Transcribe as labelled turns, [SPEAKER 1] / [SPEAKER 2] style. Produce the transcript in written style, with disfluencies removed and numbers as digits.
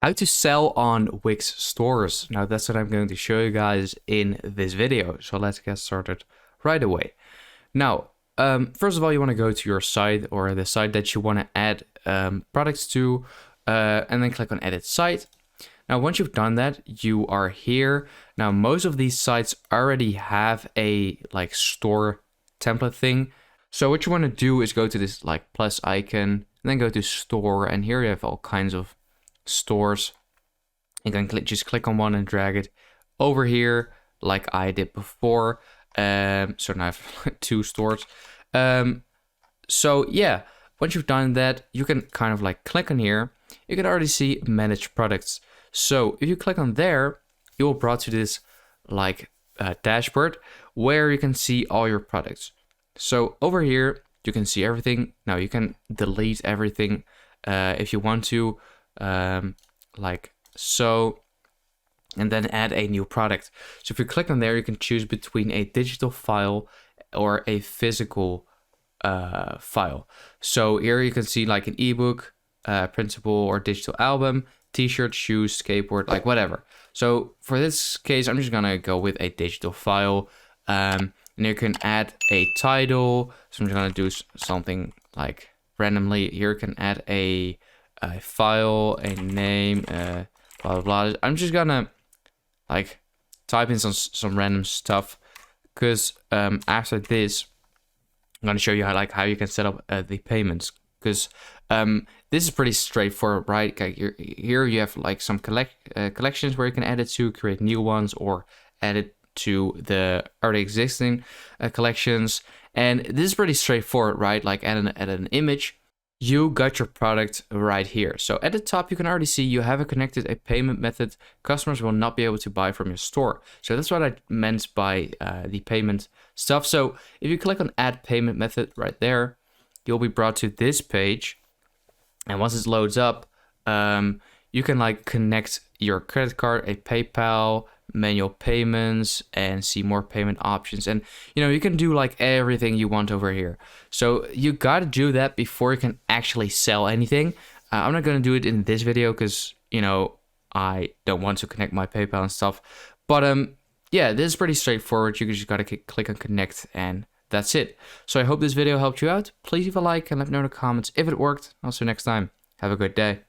[SPEAKER 1] How to sell on Wix Stores. Now that's what I'm going to show you guys in this video. So let's get started right away. Now, first of all, you want to go to your site or the site that you want to add products to, and then click on Edit Site. Now, once you've done that, you are here. Now, most of these sites already have a store template thing. So what you want to do is go to this plus icon, and then go to Store, and here you have all kinds of stores. You can just click on one and drag it over here like I did before. So now I have two stores. So yeah, once you've done that, you can kind of click on here. You can already see manage products. So if you click on there, you will brought to this dashboard where you can see all your products. So over here, you can see everything. Now you can delete everything if you want to. Like so, and then add a new product. So if you click on there, you can choose between a digital file or a physical file. So here you can see an ebook, printable or digital album, t-shirt, shoes, skateboard, whatever. So for this case, I'm just gonna go with a digital file, and you can add a title. So I'm just gonna do something randomly. Here you can add a file, a name, blah blah blah. I'm just gonna type in some random stuff, because after this I'm gonna show you how you can set up the payments, because this is pretty straightforward, right? Here you have some collections where you can add it to, create new ones, or add it to the already existing collections. And this is pretty straightforward, right? Add an image. You got your product right here. So at the top, you can already see you have connected a payment method customers will not be able to buy from your store. So that's what I meant by the payment stuff. So if you click on add payment method right there, you'll be brought to this page. And once it loads up, you can connect your credit card, a PayPal, manual payments, and see more payment options. And you can do everything you want over here. So you gotta do that before you can actually sell anything. I'm not gonna do it in this video because I don't want to connect my PayPal and stuff. But yeah, this is pretty straightforward. You just gotta click on connect, and that's it. So I hope this video helped you out. Please leave a like and let me know in the comments if it worked. Also next time, have a good day.